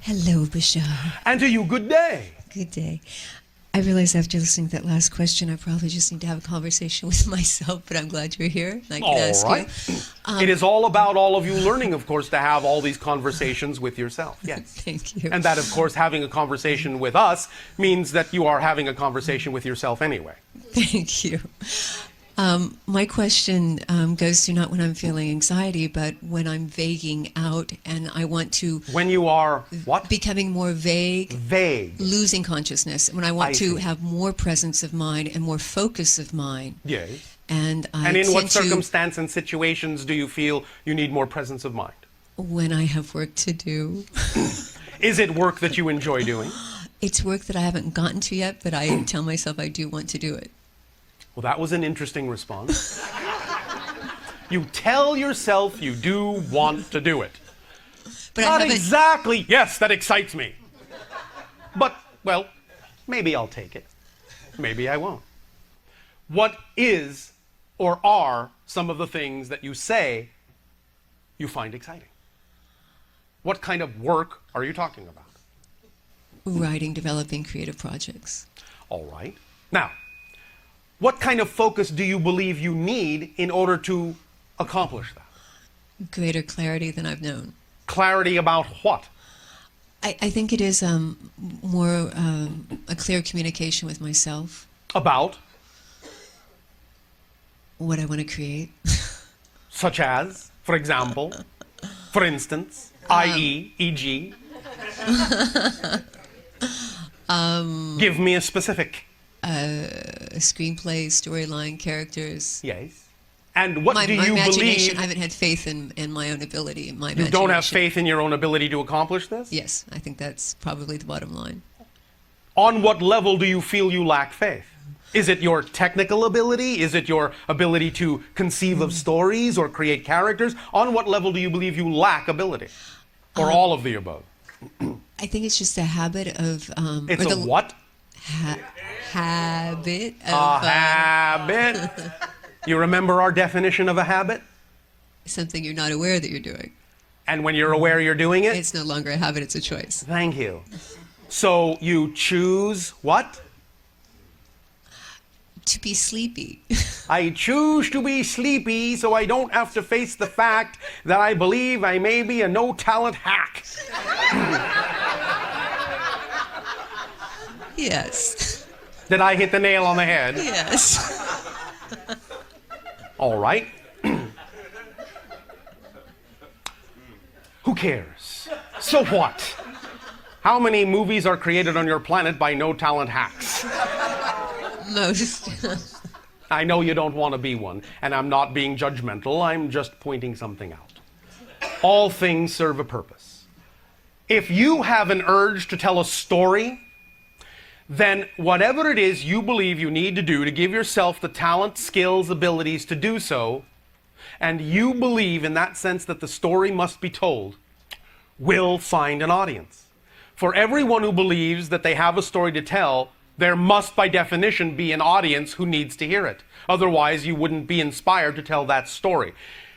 Hello, Bashar. And to you, good day. Good day. I realize after listening to that last question, I probably just need to have a conversation with myself, but I'm glad you're here. I can ask right. you. It is all about all of you learning, of course, to have all these conversations with yourself. Yes. Thank you. And that, of course, having a conversation with us means that you are having a conversation with yourself anyway. Thank you. My question goes to not when I'm feeling anxiety, but when I'm vaguing out and I want to... When you are what? Becoming more vague. Vague. Losing consciousness. When I want to have more presence of mind and more focus of mind. Yes. And in what circumstance and situations do you feel you need more presence of mind? When I have work to do. Is it work that you enjoy doing? It's work that I haven't gotten to yet, but I tell myself I do want to do it. Well, that was an interesting response. You tell yourself you do want to do it. But Not exactly, yes, that excites me. But, well, maybe I'll take it. Maybe I won't. What is or are some of the things that you say you find exciting? What kind of work are you talking about? Writing, developing creative projects. All right. Now, what kind of focus do you believe you need in order to accomplish that? Greater clarity than I've known. Clarity about what? I think it is more a clear communication with myself. About? What I want to create. Such as, for example, for instance, i.e., e.g. Give me a specific. A screenplay, storyline, characters. Yes. And what do you imagination, believe? I haven't had faith in my own ability, in my You imagination. don't have faith in your own ability to accomplish this? Yes, I think that's probably the bottom line. On what level do you feel you lack faith? Is it your technical ability? Is it your ability to conceive of stories or create characters? On what level do you believe you lack ability? Or all of the above? I think it's just a habit of... It's a what? Habit of... A habit? You remember our definition of a habit? Something you're not aware that you're doing. And when you're aware you're doing it? It's no longer a habit, it's a choice. Thank you. So you choose what? To be sleepy. I choose to be sleepy so I don't have to face the fact that I believe I may be a no-talent hack. Yes. Did I hit the nail on the head? Yes. All right. Who cares? So what? How many movies are created on your planet by no-talent hacks? Most. I know you don't want to be one, and I'm not being judgmental, I'm just pointing something out. All things serve a purpose. If you have an urge to tell a story, then whatever it is you believe you need to do to give yourself the talent, skills, abilities to do so, and you believe in that sense that the story must be told, will find an audience. For everyone who believes that they have a story to tell, there must by definition be an audience who needs to hear it. Otherwise, you wouldn't be inspired to tell that story.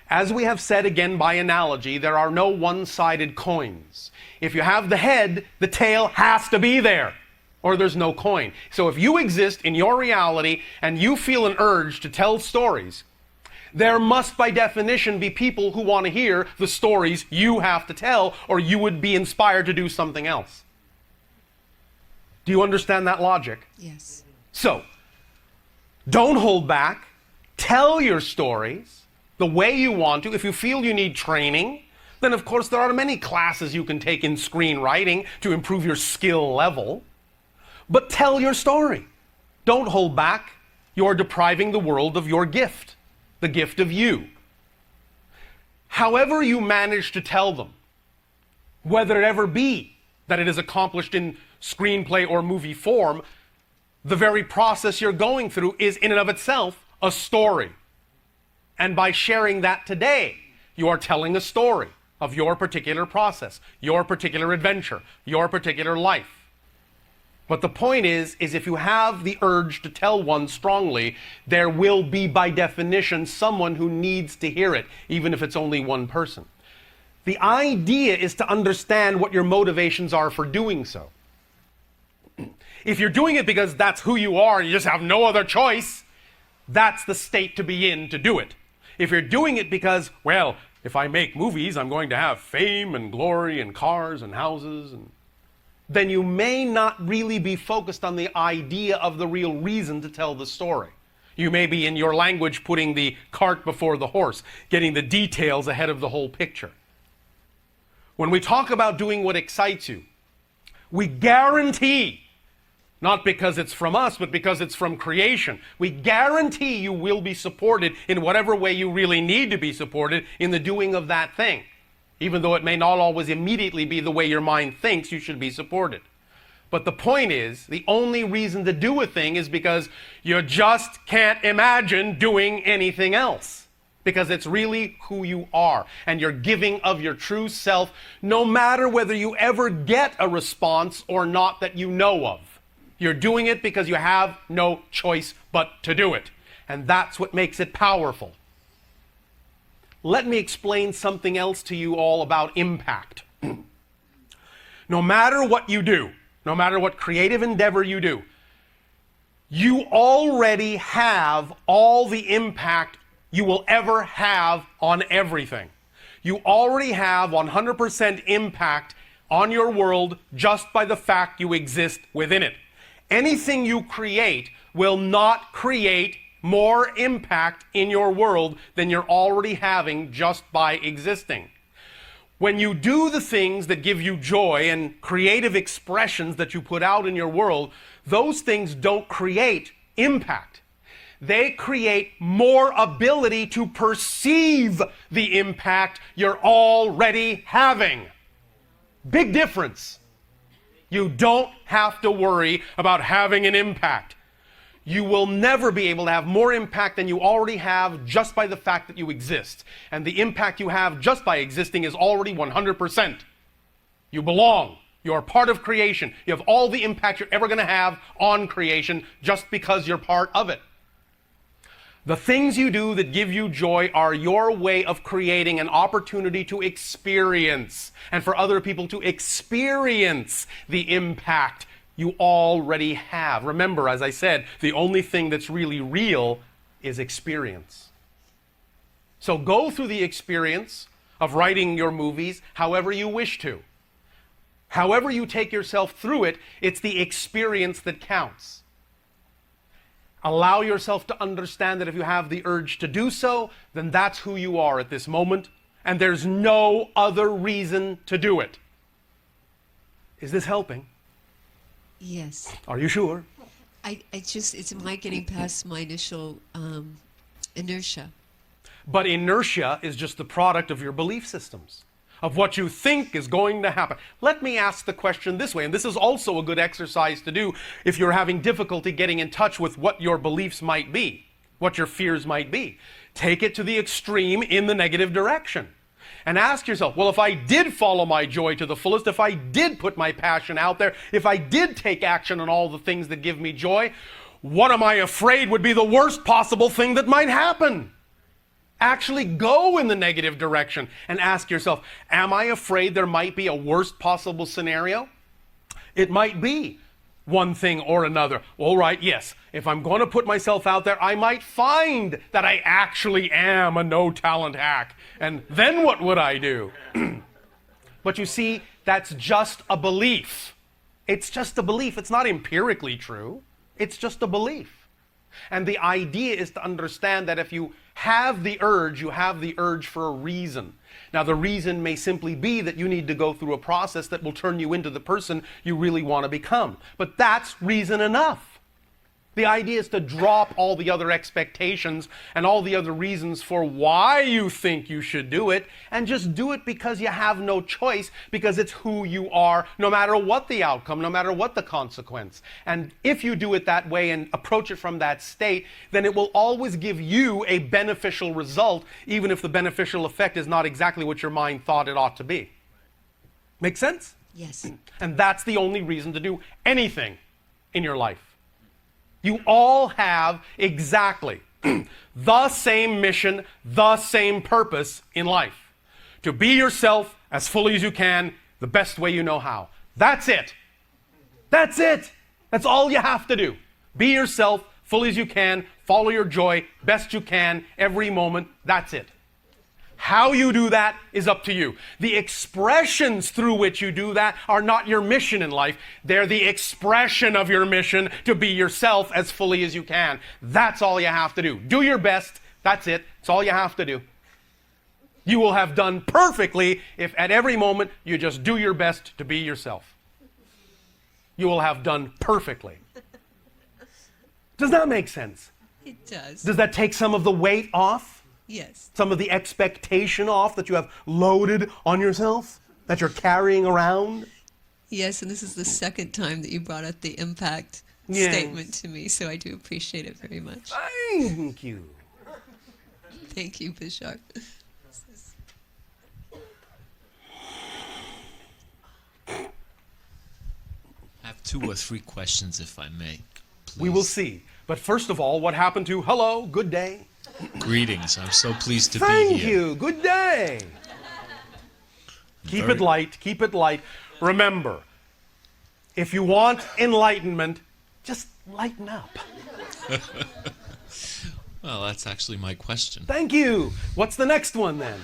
As we have said again by analogy, there are no one-sided coins. If you have the head, the tail has to be there, or there's no coin. So if you exist in your reality and you feel an urge to tell stories, there must by definition be people who want to hear the stories you have to tell, or you would be inspired to do something else. Do you understand that logic? Yes. So, don't hold back. Tell your stories the way you want to. If you feel you need training, then of course there are many classes you can take in screenwriting to improve your skill level. But tell your story. Don't hold back. You're depriving the world of your gift, the gift of you. However you manage to tell them, whether it ever be that it is accomplished in screenplay or movie form, the very process you're going through is in and of itself a story. And by sharing that today, you are telling a story of your particular process, your particular adventure, your particular life. But the point is if you have the urge to tell one strongly, there will be by definition someone who needs to hear it, even if it's only one person. The idea is to understand what your motivations are for doing so. If you're doing it because that's who you are and you just have no other choice, that's the state to be in to do it. If you're doing it because, well, if I make movies, I'm going to have fame and glory and cars and houses, then you may not really be focused on the idea of the real reason to tell the story. You may be, in your language, putting the cart before the horse, getting the details ahead of the whole picture. When we talk about doing what excites you, we guarantee, not because it's from us, but because it's from creation, we guarantee you will be supported in whatever way you really need to be supported in the doing of that thing, even though it may not always immediately be the way your mind thinks you should be supported. But the point is, the only reason to do a thing is because you just can't imagine doing anything else. Because it's really who you are, and you're giving of your true self, no matter whether you ever get a response or not that you know of. You're doing it because you have no choice but to do it. And that's what makes it powerful. Let me explain something else to you all about impact. No matter what you do, no matter what creative endeavor you do, you already have all the impact you will ever have on everything. You already have 100% impact on your world just by the fact you exist within it. Anything you create will not create more impact in your world than you're already having just by existing. When you do the things that give you joy and creative expressions that you put out in your world, those things don't create impact. They create more ability to perceive the impact you're already having. Big difference. You don't have to worry about having an impact. You will never be able to have more impact than you already have just by the fact that you exist. And the impact you have just by existing is already 100%. You belong. You are part of creation. You have all the impact you're ever going to have on creation just because you're part of it. The things you do that give you joy are your way of creating an opportunity to experience, and for other people to experience the impact you already have. Remember, as I said, the only thing that's really real is experience. So go through the experience of writing your movies however you wish to. However you take yourself through it, it's the experience that counts. Allow yourself to understand that if you have the urge to do so, then that's who you are at this moment, and there's no other reason to do it. Is this helping? Yes. Are you sure? It's my getting past my initial inertia. But inertia is just the product of your belief systems, of what you think is going to happen. Let me ask the question this way, and this is also a good exercise to do if you're having difficulty getting in touch with what your beliefs might be, what your fears might be. Take it to the extreme in the negative direction. And ask yourself, well, if I did follow my joy to the fullest, if I did put my passion out there, if I did take action on all the things that give me joy, what am I afraid would be the worst possible thing that might happen? Actually go in the negative direction and ask yourself, am I afraid there might be a worst possible scenario? It might be one thing or another. All right, yes, if I'm going to put myself out there, I might find that I actually am a no-talent hack. And then what would I do? But you see, that's just a belief. It's just a belief. It's not empirically true. It's just a belief. And the idea is to understand that if you have the urge, you have the urge for a reason. Now, the reason may simply be that you need to go through a process that will turn you into the person you really want to become. But that's reason enough. The idea is to drop all the other expectations and all the other reasons for why you think you should do it, and just do it because you have no choice, because it's who you are, no matter what the outcome, no matter what the consequence. And if you do it that way and approach it from that state, then it will always give you a beneficial result, even if the beneficial effect is not exactly what your mind thought it ought to be. Make sense? Yes. And that's the only reason to do anything in your life. You all have exactly the same mission, the same purpose in life. to be yourself as fully as you can, the best way you know how. That's it. That's it. That's all you have to do. Be yourself fully as you can, follow your joy best you can every moment. That's it. How you do that is up to you. The expressions through which you do that are not your mission in life. They're the expression of your mission to be yourself as fully as you can. That's all you have to do. Do your best. That's it. That's all you have to do. You will have done perfectly if at every moment you just do your best to be yourself. You will have done perfectly. Does that make sense? It does. Does that take some of the weight off? Yes. Some of the expectation off that you have loaded on yourself, that you're carrying around? Yes, and this is the second time that you brought up the impact Yes. statement to me, so I do appreciate it very much. Thank you. Thank you, Bashar. I have 2 or 3 questions, if I may. Please. We will see. But first of all, what happened to hello, good day? Greetings. I'm so pleased to be Thank here. you. Good day. Keep Very- it light. Keep it light. Remember, if you want enlightenment, just lighten up. Well, that's actually my question. Thank you. What's the next one then?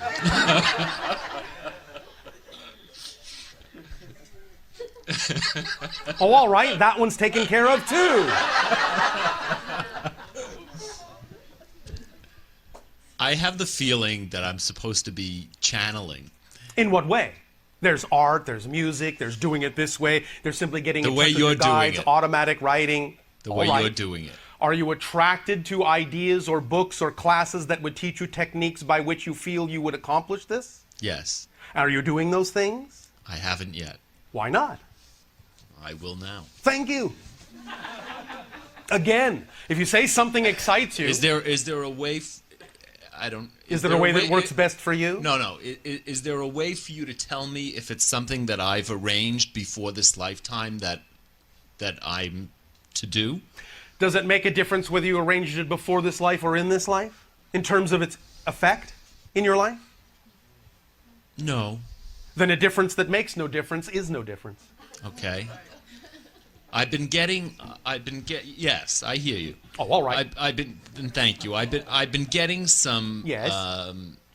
Oh, all right. That one's taken care of too. I have the feeling that I'm supposed to be channeling. In what way? There's art, there's music, there's doing it this way, there's simply getting The in way touch with you're your guides, doing it. automatic writing. The All way right. you're doing it. Are you attracted to ideas or books or classes that would teach you techniques by which you feel you would accomplish this? Yes. Are you doing those things? I haven't yet. Why not? I will now. Thank you. Again, if you say something excites you, Is there a way? I don't. is there a way that works best for you? No, no. Is there a way for you to tell me if it's something that I've arranged before this lifetime that I'm to do? Does it make a difference whether you arranged it before this life or in this life, in terms of its effect in your life? No. Then a difference that makes no difference is no difference. Okay. Yes, I hear you. Oh, all right. Thank you. I've been getting some Yes.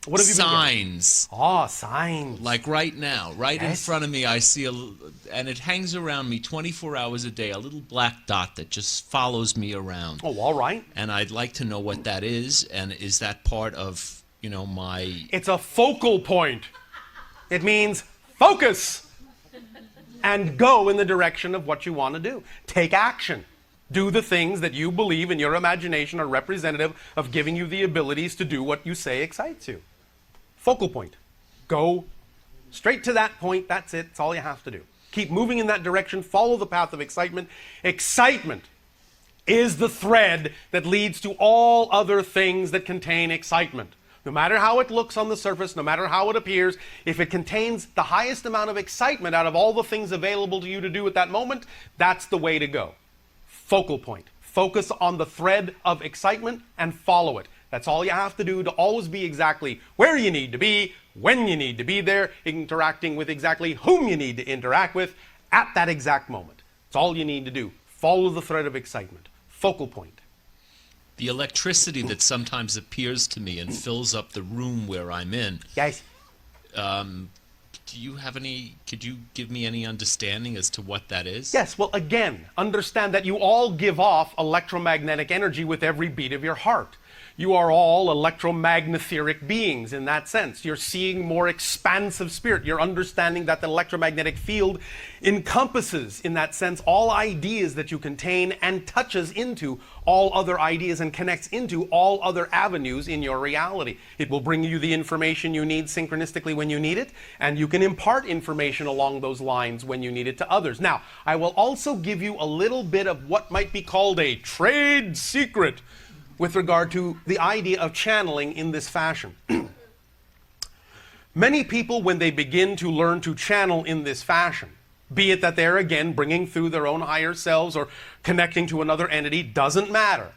What have you been signs. Oh, signs. Like right now, right in Yes. front of me, I see and it hangs around me 24 hours a day, a little black dot that just follows me around. Oh, all right. And I'd like to know what that is, and is that part of, my... It's a focal point. It means focus and go in the direction of what you want to do. Take action. Do the things that you believe in your imagination are representative of giving you the abilities to do what you say excites you. Focal point. Go straight to that point. That's it. That's all you have to do. Keep moving in that direction. Follow the path of excitement. Excitement is the thread that leads to all other things that contain excitement. No matter how it looks on the surface, no matter how it appears, if it contains the highest amount of excitement out of all the things available to you to do at that moment, that's the way to go. Focal point. Focus on the thread of excitement and follow it. That's all you have to do to always be exactly where you need to be, when you need to be there, interacting with exactly whom you need to interact with at that exact moment. That's all you need to do. Follow the thread of excitement. Focal point. The electricity that sometimes appears to me and fills up the room where I'm in, Guys, could you give me any understanding as to what that is? yes, well, again, understand that you all give off electromagnetic energy with every beat of your heart. You are all electromagnetheric beings in that sense. You're seeing more expansive spirit. You're understanding that the electromagnetic field encompasses, in that sense, all ideas that you contain and touches into all other ideas and connects into all other avenues in your reality. It will bring you the information you need synchronistically when you need it, and you can impart information along those lines when you need it to others. Now, I will also give you a little bit of what might be called a trade secret with regard to the idea of channeling in this fashion. Many people, when they begin to learn to channel in this fashion, be it that they're again bringing through their own higher selves or connecting to another entity, doesn't matter.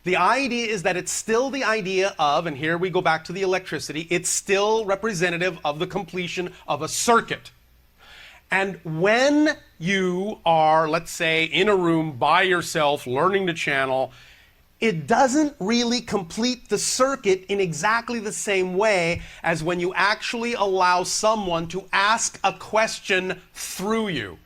The idea is that it's still the idea of, and here we go back to the electricity, it's still representative of the completion of a circuit. And when you are, let's say, in a room by yourself learning to channel, it doesn't really complete the circuit in exactly the same way as when you actually allow someone to ask a question through you.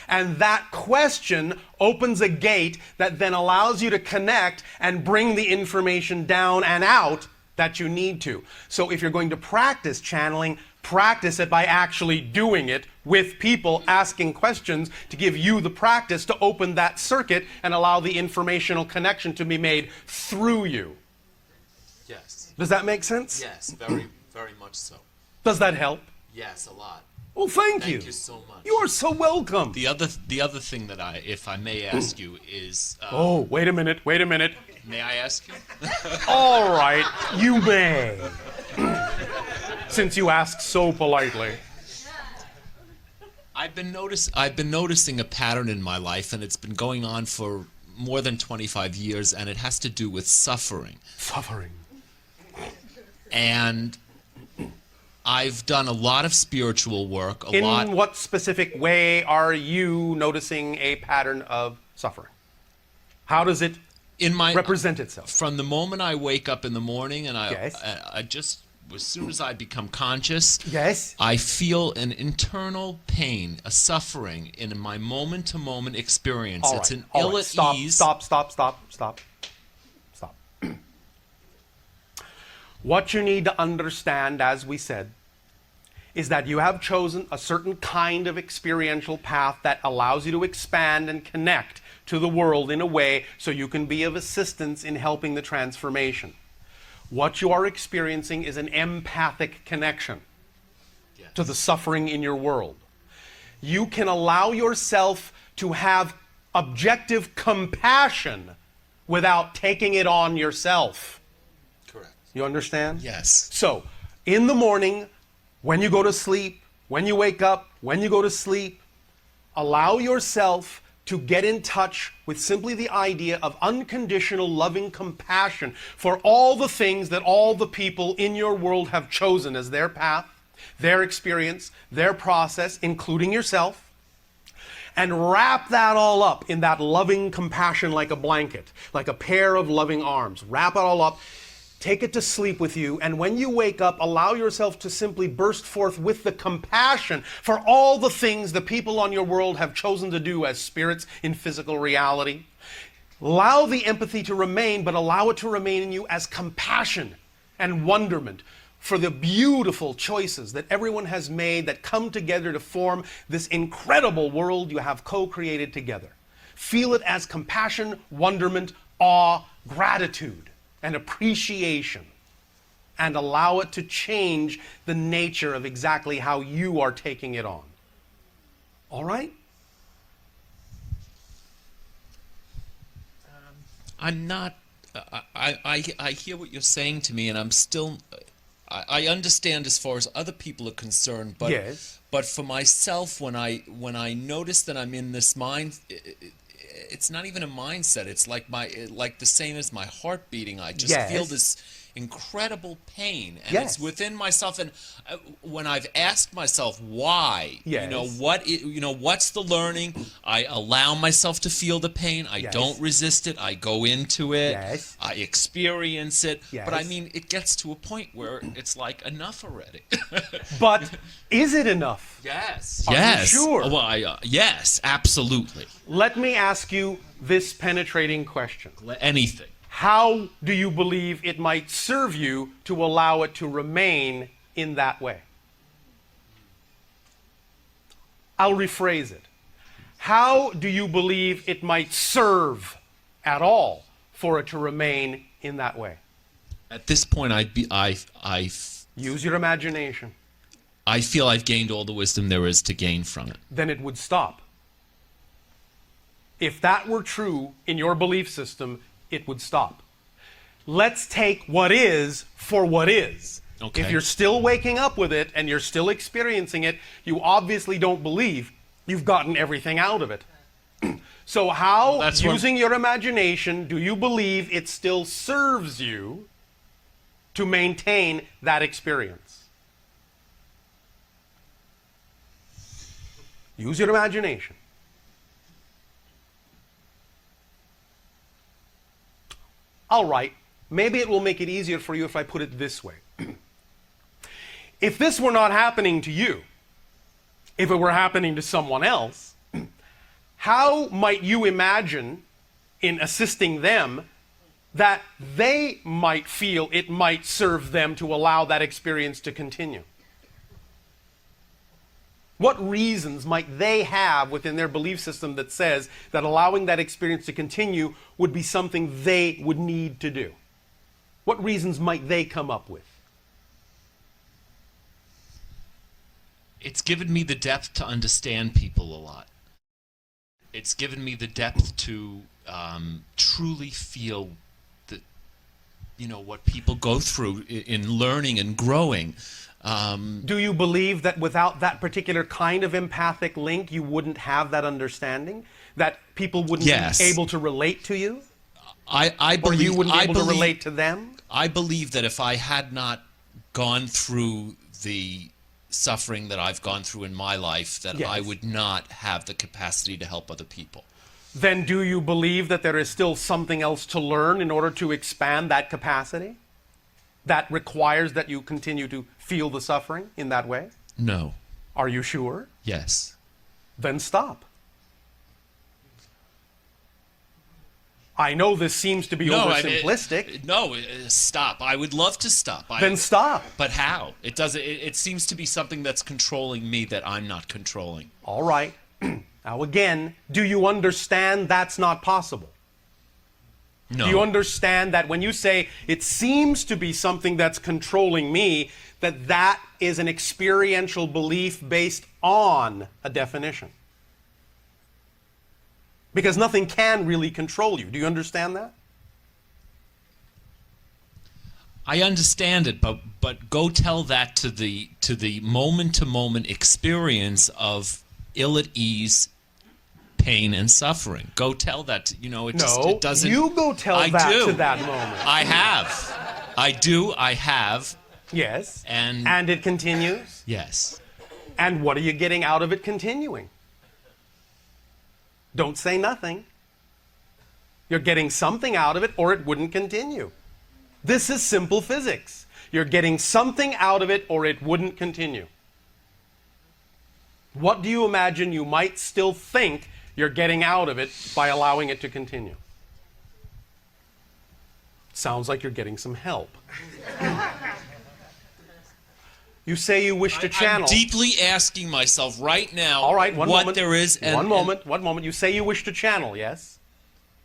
And that question opens a gate that then allows you to connect and bring the information down and out that you need to. So if you're going to practice channeling, practice it by actually doing it with people asking questions to give you the practice to open that circuit and allow the informational connection to be made through you. Yes. Does that make sense? Yes, very, very much so. Does that help? Yes, a lot. Well, thank you. Thank you so much. You are so welcome. The other thing that if I may ask you is... Oh, wait a minute. May I ask you? All right, you may. Since you asked so politely. I've been noticing a pattern in my life, and it's been going on for more than 25 years, and it has to do with suffering. Suffering. And I've done a lot of spiritual work, In what specific way are you noticing a pattern of suffering? How does it represent itself? From the moment I wake up in the morning, and Yes. I just, as soon as I become conscious, Yes. I feel an internal pain, a suffering in my moment-to-moment experience. All It's right, an all ill right. at Stop, ease. Stop. What you need to understand, as we said, is that you have chosen a certain kind of experiential path that allows you to expand and connect to the world in a way so you can be of assistance in helping the transformation. What you are experiencing is an empathic connection to the suffering in your world. You can allow yourself to have objective compassion without taking it on yourself. Correct. You understand? Yes. So, in the morning, when you go to sleep, when you wake up, when you go to sleep, allow yourself to get in touch with simply the idea of unconditional loving compassion for all the things that all the people in your world have chosen as their path, their experience, their process, including yourself, and wrap that all up in that loving compassion like a blanket, like a pair of loving arms. Wrap it all up. Take it to sleep with you, and when you wake up, allow yourself to simply burst forth with the compassion for all the things the people on your world have chosen to do as spirits in physical reality. Allow the empathy to remain, but allow it to remain in you as compassion and wonderment for the beautiful choices that everyone has made that come together to form this incredible world you have co-created together. Feel it as compassion, wonderment, awe, gratitude, and appreciation, and allow it to change the nature of exactly how you are taking it on. All right? I'm not. I hear what you're saying to me, and I'm still. I understand as far as other people are concerned, but Yes. But for myself, when I notice that I'm in this mind. It's not even a mindset. It's like the same as my heart beating. I just Yes. feel this incredible pain, and Yes. it's within myself. And when I've asked myself why, Yes. what's the learning? I allow myself to feel the pain. I Yes. don't resist it. I go into it. Yes. I experience it. Yes. But I mean, it gets to a point where it's like enough already. But is it enough? Yes. Are you Yes. sure? Well, yes, absolutely. Let me ask you this penetrating question. Anything. How do you believe it might serve you to allow it to remain in that way? I'll rephrase it. How do you believe it might serve at all for it to remain in that way? At this point, Use your imagination. I feel I've gained all the wisdom there is to gain from it. Then it would stop. If that were true in your belief system, it would stop. Let's take what is for what is. Okay. If you're still waking up with it and you're still experiencing it, you obviously don't believe you've gotten everything out of it. So how, That's using your imagination, do you believe it still serves you to maintain that experience? Use your imagination. All right, maybe it will make it easier for you if I put it this way. If this were not happening to you, if it were happening to someone else, how might you imagine, in assisting them, that they might feel it might serve them to allow that experience to continue? What reasons might they have within their belief system that says that allowing that experience to continue would be something they would need to do? What reasons might they come up with? It's given me the depth to understand people a lot. It's given me the depth to truly feel that, what people go through in learning and growing. Do you believe that without that particular kind of empathic link, you wouldn't have that understanding? That people wouldn't be able to relate to you? I believe, or you wouldn't be able to relate to them? I believe that if I had not gone through the suffering that I've gone through in my life, that I would not have the capacity to help other people. Then do you believe that there is still something else to learn in order to expand that capacity? That requires that you continue to feel the suffering in that way? No. Are you sure? Yes. Then stop. I know this seems to be oversimplistic. Stop. I would love to stop. Then stop. But how? It doesn't. It seems to be something that's controlling me that I'm not controlling. All right. Now again, do you understand that's not possible? No. Do you understand that when you say it seems to be something that's controlling me, that is an experiential belief based on a definition? Because nothing can really control you. Do you understand that? I understand it, but go tell that to the moment-to-moment experience of ill at ease, pain, and suffering. Go tell that. It doesn't. You go tell that to that moment. I have. I do. I have. Yes. And it continues. Yes. And what are you getting out of it continuing? Don't say nothing. You're getting something out of it, or it wouldn't continue. This is simple physics. You're getting something out of it, or it wouldn't continue. What do you imagine you might still think you're getting out of it by allowing it to continue? Sounds like you're getting some help. You say you wish to channel. I'm deeply asking myself right now. All right, one moment. There is. One moment. You say you wish to channel, yes?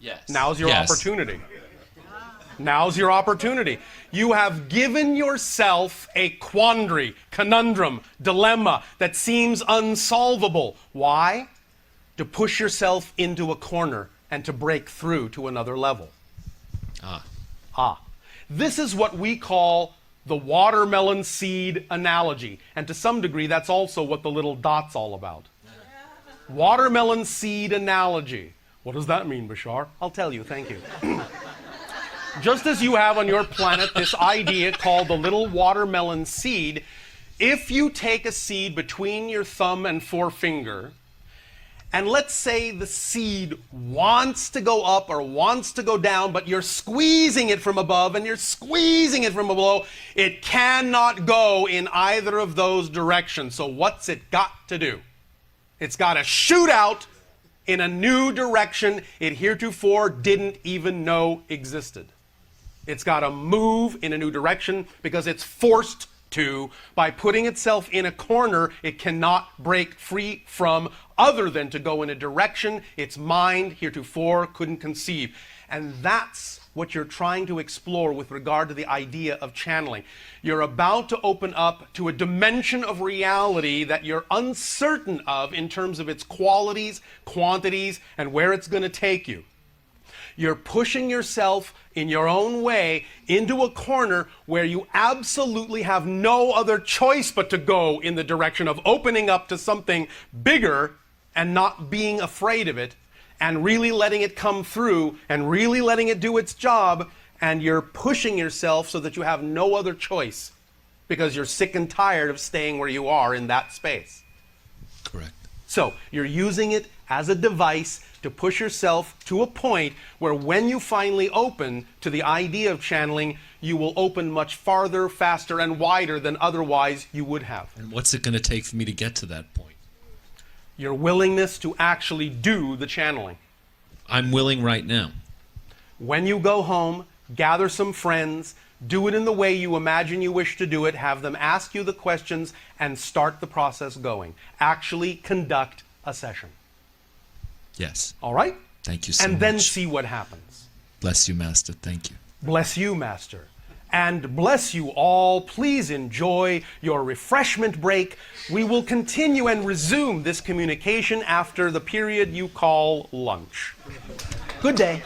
Yes. Now's your opportunity. Now's your opportunity. You have given yourself a quandary, conundrum, dilemma that seems unsolvable. Why? To push yourself into a corner and to break through to another level. This is what we call the watermelon seed analogy. And to some degree, that's also what the little dot's all about. Watermelon seed analogy. What does that mean, Bashar? I'll tell you, thank you. Just as you have on your planet this idea called the little watermelon seed, if you take a seed between your thumb and forefinger, and let's say the seed wants to go up or wants to go down, but you're squeezing it from above and you're squeezing it from below, it cannot go in either of those directions. So what's it got to do? It's got to shoot out in a new direction it heretofore didn't even know existed. It's got to move in a new direction because it's forced to. By putting itself in a corner it cannot break free from, other than to go in a direction its mind heretofore couldn't conceive. And that's what you're trying to explore with regard to the idea of channeling. You're about to open up to a dimension of reality that you're uncertain of in terms of its qualities, quantities, and where it's going to take you. You're pushing yourself in your own way into a corner where you absolutely have no other choice but to go in the direction of opening up to something bigger and not being afraid of it, and really letting it come through and really letting it do its job, and you're pushing yourself so that you have no other choice because you're sick and tired of staying where you are in that space. Correct. So you're using it as a device to push yourself to a point where when you finally open to the idea of channeling, you will open much farther, faster, and wider than otherwise you would have. And what's it going to take for me to get to that point? Your willingness to actually do the channeling. I'm willing right now. When you go home, gather some friends, do it in the way you imagine you wish to do it, have them ask you the questions, and start the process going. Actually conduct a session. Yes. All right? Thank you so much. And then see what happens. Bless you, Master. Thank you. Bless you, Master. And bless you all. Please enjoy your refreshment break. We will continue and resume this communication after the period you call lunch. Good day.